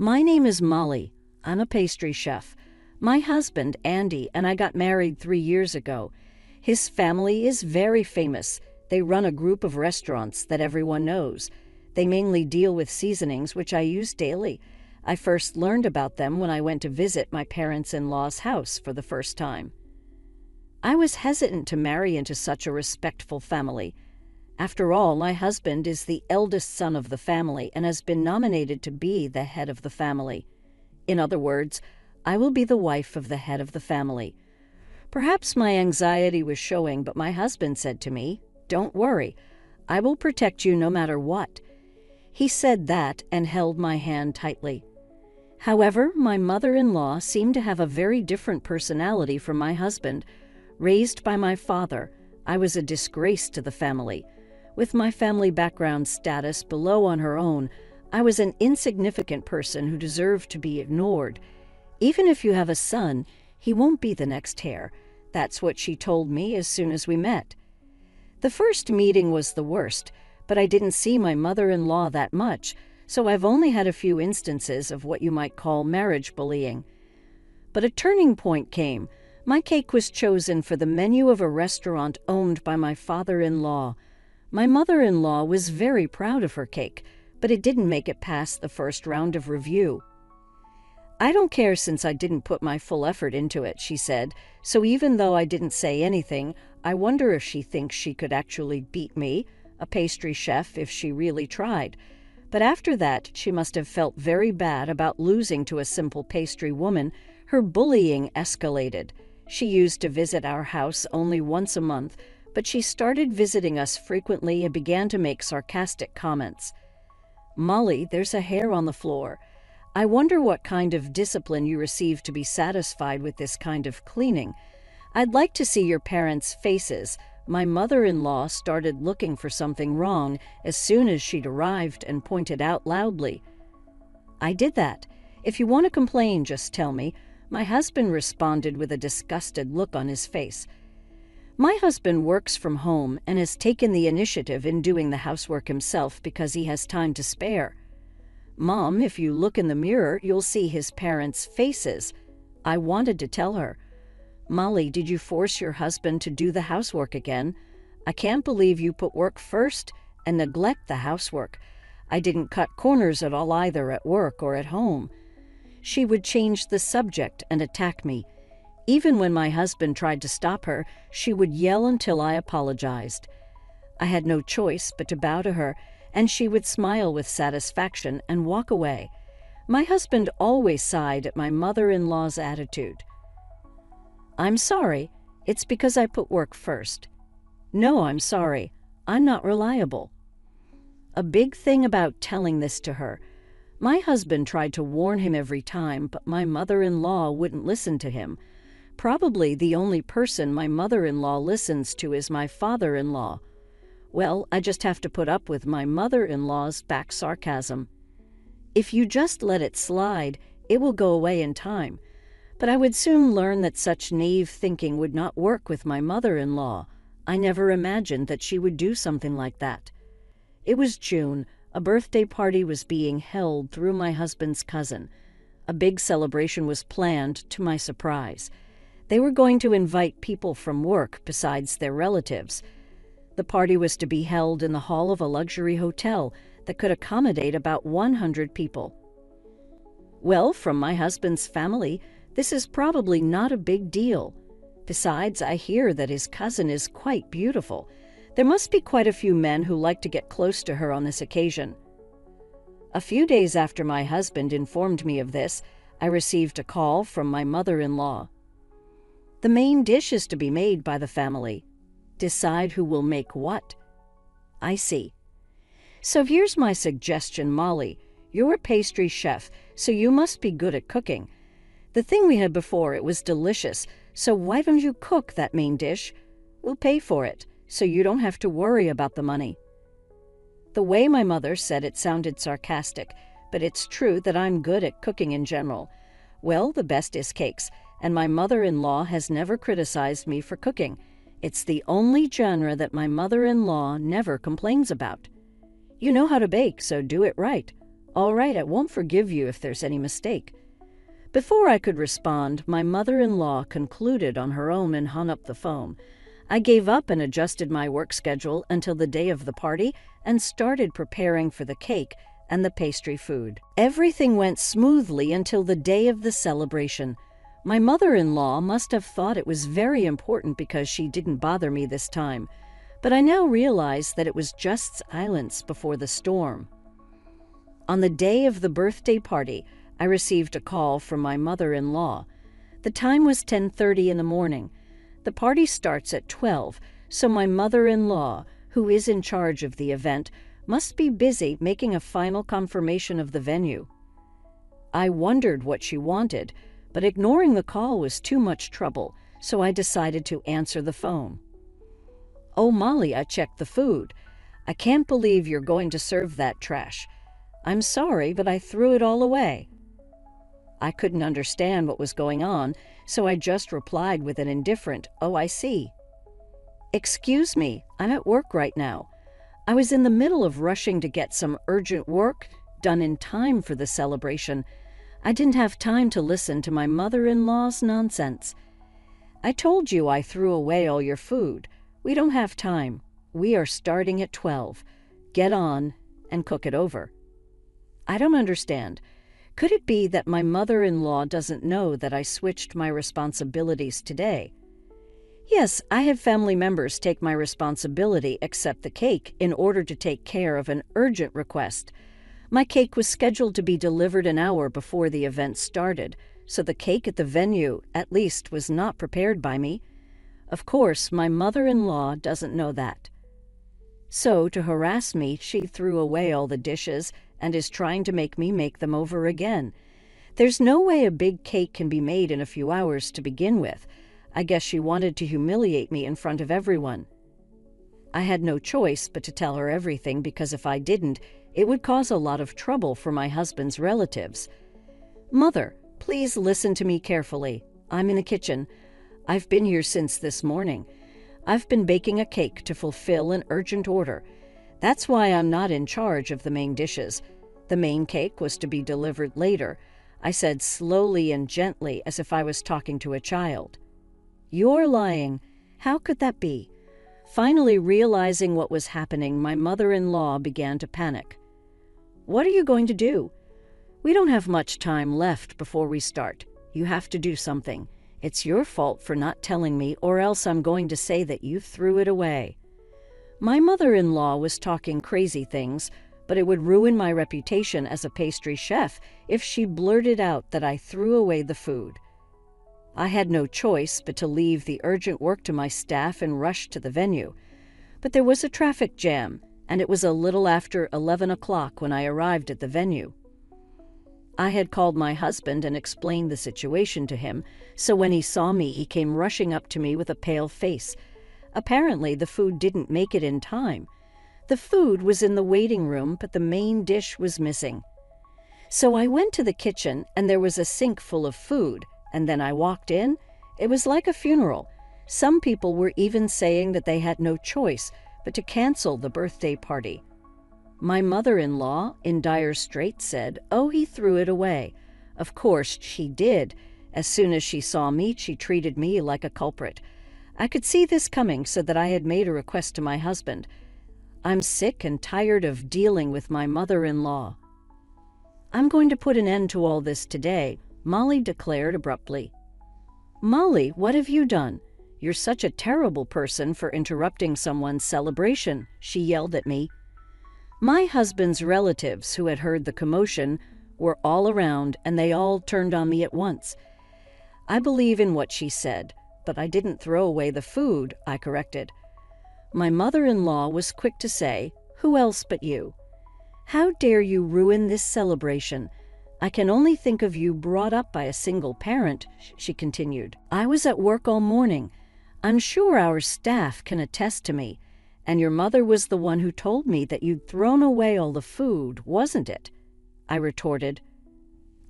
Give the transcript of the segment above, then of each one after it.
My name is Molly. I'm a pastry chef. My husband, Andy, and I got married 3 years ago. His family is very famous. They run a group of restaurants that everyone knows. They mainly deal with seasonings, which I use daily. I first learned about them when I went to visit my parents-in-law's house for the first time. I was hesitant to marry into such a respectful family. After all, my husband is the eldest son of the family and has been nominated to be the head of the family. In other words, I will be the wife of the head of the family. Perhaps my anxiety was showing, but my husband said to me, "Don't worry, I will protect you no matter what." He said that and held my hand tightly. However, my mother-in-law seemed to have a very different personality from my husband. Raised by my father, I was a disgrace to the family. With my family background status below on her own, I was an insignificant person who deserved to be ignored. Even if you have a son, he won't be the next heir. That's what she told me as soon as we met. The first meeting was the worst, but I didn't see my mother-in-law that much, so I've only had a few instances of what you might call marriage bullying. But a turning point came. My cake was chosen for the menu of a restaurant owned by my father-in-law. My mother-in-law was very proud of her cake, but it didn't make it past the first round of review. "I don't care since I didn't put my full effort into it," she said, "so even though I didn't say anything, I wonder if she thinks she could actually beat me, a pastry chef, if she really tried." But after that, she must have felt very bad about losing to a simple pastry woman. Her bullying escalated. She used to visit our house only once a month, but she started visiting us frequently and began to make sarcastic comments. "Molly, there's a hair on the floor. I wonder what kind of discipline you received to be satisfied with this kind of cleaning. I'd like to see your parents' faces." My mother-in-law started looking for something wrong as soon as she'd arrived and pointed out loudly. "I did that. If you want to complain, just tell me." My husband responded with a disgusted look on his face. My husband works from home and has taken the initiative in doing the housework himself because he has time to spare. "Mom, if you look in the mirror, you'll see his parents' faces." I wanted to tell her, "Molly, did you force your husband to do the housework again? I can't believe you put work first and neglect the housework. I didn't cut corners at all either at work or at home." She would change the subject and attack me. Even when my husband tried to stop her, she would yell until I apologized. I had no choice but to bow to her, and she would smile with satisfaction and walk away. My husband always sighed at my mother-in-law's attitude. "I'm sorry. It's because I put work first." "No, I'm sorry. I'm not reliable." A big thing about telling this to her. My husband tried to warn him every time, but my mother-in-law wouldn't listen to him. Probably the only person my mother-in-law listens to is my father-in-law. Well, I just have to put up with my mother-in-law's back sarcasm. If you just let it slide, it will go away in time. But I would soon learn that such naive thinking would not work with my mother-in-law. I never imagined that she would do something like that. It was June. A birthday party was being held through my husband's cousin. A big celebration was planned, to my surprise. They were going to invite people from work besides their relatives. The party was to be held in the hall of a luxury hotel that could accommodate about 100 people. Well, from my husband's family, this is probably not a big deal. Besides, I hear that his cousin is quite beautiful. There must be quite a few men who like to get close to her on this occasion. A few days after my husband informed me of this, I received a call from my mother-in-law. "The main dish is to be made by the family. Decide who will make what." "I see. So here's my suggestion, Molly. You're a pastry chef, so you must be good at cooking. The thing we had before, it was delicious, so why don't you cook that main dish? We'll pay for it, so you don't have to worry about the money." The way my mother said it sounded sarcastic, but it's true that I'm good at cooking in general. Well, the best is cakes, and my mother-in-law has never criticized me for cooking. It's the only genre that my mother-in-law never complains about. "You know how to bake, so do it right. All right, I won't forgive you if there's any mistake." Before I could respond, my mother-in-law concluded on her own and hung up the phone. I gave up and adjusted my work schedule until the day of the party and started preparing for the cake and the pastry food. Everything went smoothly until the day of the celebration. My mother-in-law must have thought it was very important because she didn't bother me this time, but I now realize that it was just silence before the storm. On the day of the birthday party, I received a call from my mother-in-law. The time was 10:30 in the morning. The party starts at 12, so my mother-in-law, who is in charge of the event, must be busy making a final confirmation of the venue. I wondered what she wanted, but ignoring the call was too much trouble, so I decided to answer the phone. "Oh, Molly, I checked the food. I can't believe you're going to serve that trash. I'm sorry, but I threw it all away." I couldn't understand what was going on, so I just replied with an indifferent, "Oh, I see." "Excuse me, I'm at work right now. I was in the middle of rushing to get some urgent work done in time for the celebration. I didn't have time to listen to my mother-in-law's nonsense. I told you I threw away all your food. We don't have time. We are starting at 12. Get on and cook it over." I don't understand. Could it be that my mother-in-law doesn't know that I switched my responsibilities today? Yes, I had family members take my responsibility except the cake in order to take care of an urgent request. My cake was scheduled to be delivered an hour before the event started, so the cake at the venue, at least, was not prepared by me. Of course, my mother-in-law doesn't know that. So, to harass me, she threw away all the dishes and is trying to make me make them over again. There's no way a big cake can be made in a few hours to begin with. I guess she wanted to humiliate me in front of everyone. I had no choice but to tell her everything because if I didn't, it would cause a lot of trouble for my husband's relatives. "Mother, please listen to me carefully. I'm in the kitchen. I've been here since this morning. I've been baking a cake to fulfill an urgent order. That's why I'm not in charge of the main dishes. The main cake was to be delivered later," I said slowly and gently as if I was talking to a child. "You're lying. How could that be?" Finally realizing what was happening, my mother-in-law began to panic. "What are you going to do?" "We don't have much time left before we start. You have to do something. It's your fault for not telling me, or else I'm going to say that you threw it away." My mother-in-law was talking crazy things, but it would ruin my reputation as a pastry chef if she blurted out that I threw away the food. I had no choice but to leave the urgent work to my staff and rush to the venue. But there was a traffic jam, and it was a little after 11 o'clock when I arrived at the venue. I had called my husband and explained the situation to him, so when he saw me, he came rushing up to me with a pale face. Apparently, the food didn't make it in time. The food was in the waiting room, but the main dish was missing. So I went to the kitchen, and there was a sink full of food, and then I walked in. It was like a funeral. Some people were even saying that they had no choice but to cancel the birthday party. My mother-in-law, in dire straits, said, "Oh, he threw it away." Of course, she did. As soon as she saw me, she treated me like a culprit. I could see this coming, so that I had made a request to my husband. I'm sick and tired of dealing with my mother-in-law. "I'm going to put an end to all this today," Molly declared abruptly. "Molly, what have you done? You're such a terrible person for interrupting someone's celebration," she yelled at me. My husband's relatives, who had heard the commotion, were all around, and they all turned on me at once. "I believe in what she said, but I didn't throw away the food," I corrected. My mother-in-law was quick to say, "Who else but you? How dare you ruin this celebration? I can only think of you brought up by a single parent," she continued. "I was at work all morning. I'm sure our staff can attest to me. And your mother was the one who told me that you'd thrown away all the food, wasn't it?" I retorted.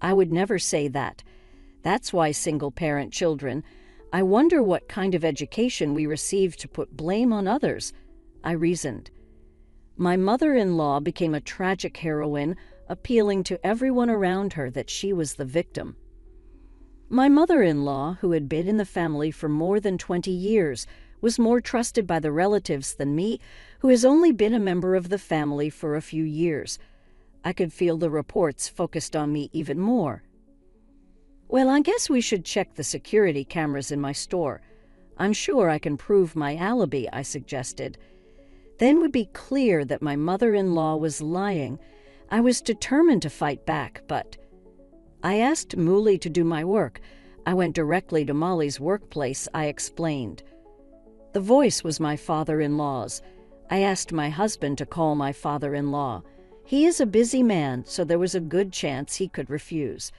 "I would never say that. That's why single-parent children. I wonder what kind of education we received to put blame on others," I reasoned. My mother-in-law became a tragic heroine appealing to everyone around her that she was the victim. My mother-in-law, who had been in the family for more than 20 years, was more trusted by the relatives than me, who has only been a member of the family for a few years. I could feel the reports focused on me even more. "Well, I guess we should check the security cameras in my store. I'm sure I can prove my alibi," I suggested. Then would be clear that my mother-in-law was lying. I was determined to fight back, but I asked Mooley to do my work. I went directly to Molly's workplace, I explained. The voice was my father-in-law's. I asked my husband to call my father-in-law. He is a busy man, so there was a good chance he could refuse.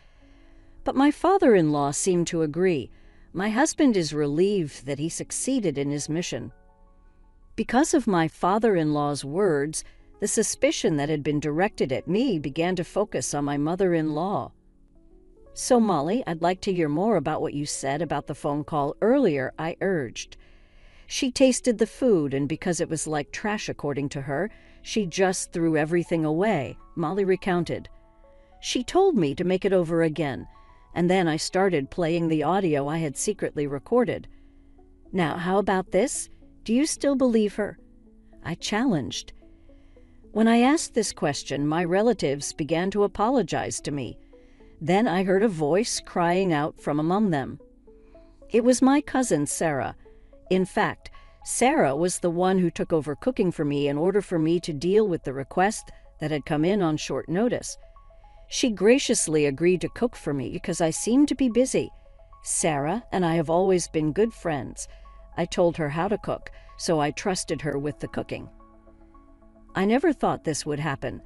But my father-in-law seemed to agree. My husband is relieved that he succeeded in his mission. Because of my father-in-law's words, the suspicion that had been directed at me began to focus on my mother-in-law. "So, Molly, I'd like to hear more about what you said about the phone call earlier," I urged. She tasted the food, and because it was like trash according to her, she just threw everything away, Molly recounted. She told me to make it over again, and then I started playing the audio I had secretly recorded. "Now, how about this? Do you still believe her?" I challenged. When I asked this question, my relatives began to apologize to me. Then I heard a voice crying out from among them. It was my cousin Sarah. In fact, Sarah was the one who took over cooking for me in order for me to deal with the request that had come in on short notice. She graciously agreed to cook for me because I seemed to be busy. Sarah and I have always been good friends. I told her how to cook, so I trusted her with the cooking. I never thought this would happen.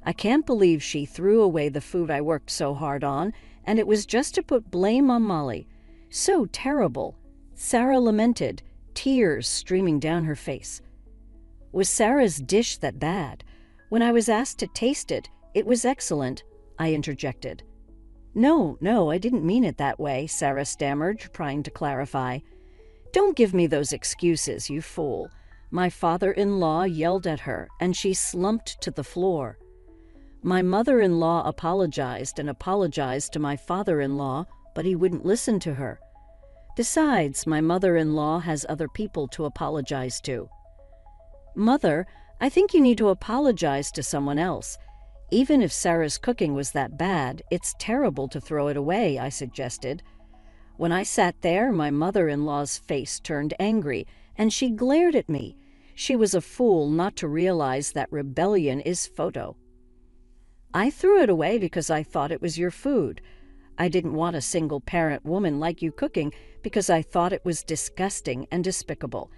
I can't believe she threw away the food I worked so hard on, and it was just to put blame on Molly. So terrible. Sarah lamented, tears streaming down her face. Was Sarah's dish that bad? When I was asked to taste it, it was excellent, I interjected. No, I didn't mean it that way, Sarah stammered, trying to clarify. Don't give me those excuses, you fool. My father-in-law yelled at her, and she slumped to the floor. My mother-in-law apologized and apologized to my father-in-law, but he wouldn't listen to her. Besides, my mother-in-law has other people to apologize to. Mother, I think you need to apologize to someone else. Even if Sarah's cooking was that bad, it's terrible to throw it away, I suggested. When I sat there, my mother-in-law's face turned angry, and she glared at me. She was a fool not to realize that rebellion is photo. I threw it away because I thought it was your food. I didn't want a single-parent woman like you cooking because I thought it was disgusting and despicable.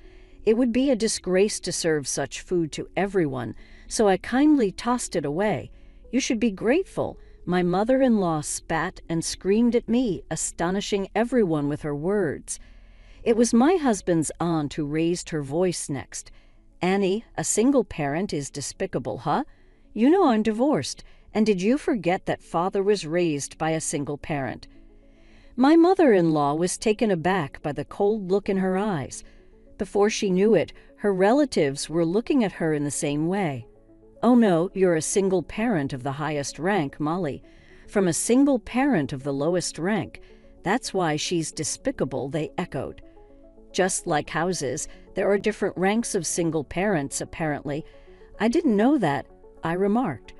It would be a disgrace to serve such food to everyone, so I kindly tossed it away. You should be grateful. My mother-in-law spat and screamed at me, astonishing everyone with her words. It was my husband's aunt who raised her voice next. Annie, a single parent is despicable, huh? You know I'm divorced, and did you forget that father was raised by a single parent? My mother-in-law was taken aback by the cold look in her eyes. Before she knew it, her relatives were looking at her in the same way. Oh no, you're a single parent of the highest rank, Molly. From a single parent of the lowest rank. That's why she's despicable, they echoed. Just like houses, there are different ranks of single parents, apparently. I didn't know that, I remarked.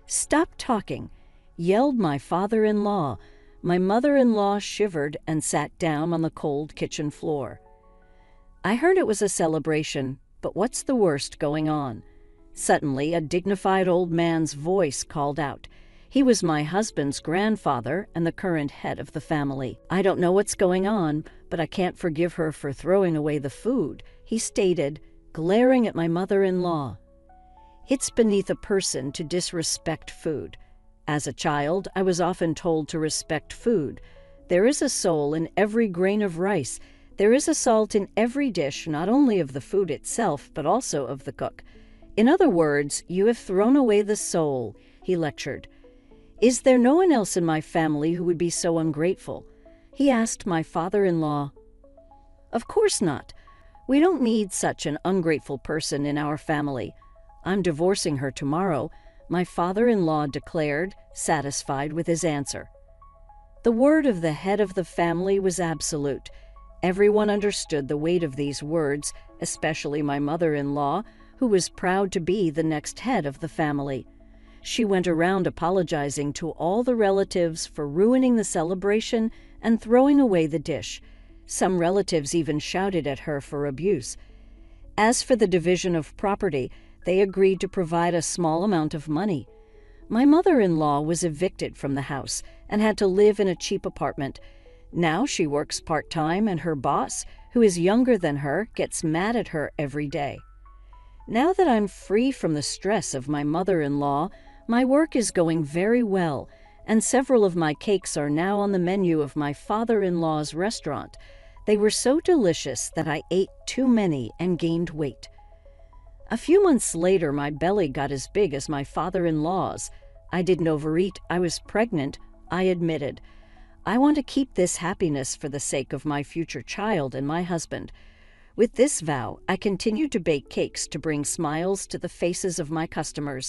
Stop talking, yelled my father-in-law. My mother-in-law shivered and sat down on the cold kitchen floor. I heard it was a celebration, but what's the worst going on? Suddenly, a dignified old man's voice called out. He was my husband's grandfather and the current head of the family. I don't know what's going on, but I can't forgive her for throwing away the food, he stated, glaring at my mother-in-law. It's beneath a person to disrespect food. As a child, I was often told to respect food. There is a soul in every grain of rice. There is a salt in every dish, not only of the food itself, but also of the cook. In other words, you have thrown away the soul, he lectured. Is there no one else in my family who would be so ungrateful? He asked my father-in-law. Of course not. We don't need such an ungrateful person in our family. I'm divorcing her tomorrow. my father-in-law declared, satisfied with his answer. The word of the head of the family was absolute. Everyone understood the weight of these words, especially my mother-in-law, who was proud to be the next head of the family. She went around apologizing to all the relatives for ruining the celebration and throwing away the dish. Some relatives even shouted at her for abuse. As for the division of property, they agreed to provide a small amount of money. My mother-in-law was evicted from the house and had to live in a cheap apartment. Now she works part-time, and her boss, who is younger than her, gets mad at her every day. Now that I'm free from the stress of my mother-in-law, my work is going very well, and several of my cakes are now on the menu of my father-in-law's restaurant. They were so delicious that I ate too many and gained weight. A few months later, my belly got as big as my father-in-law's. I didn't overeat. I was pregnant, I admitted. I want to keep this happiness for the sake of my future child and my husband. With this vow, I continue to bake cakes to bring smiles to the faces of my customers.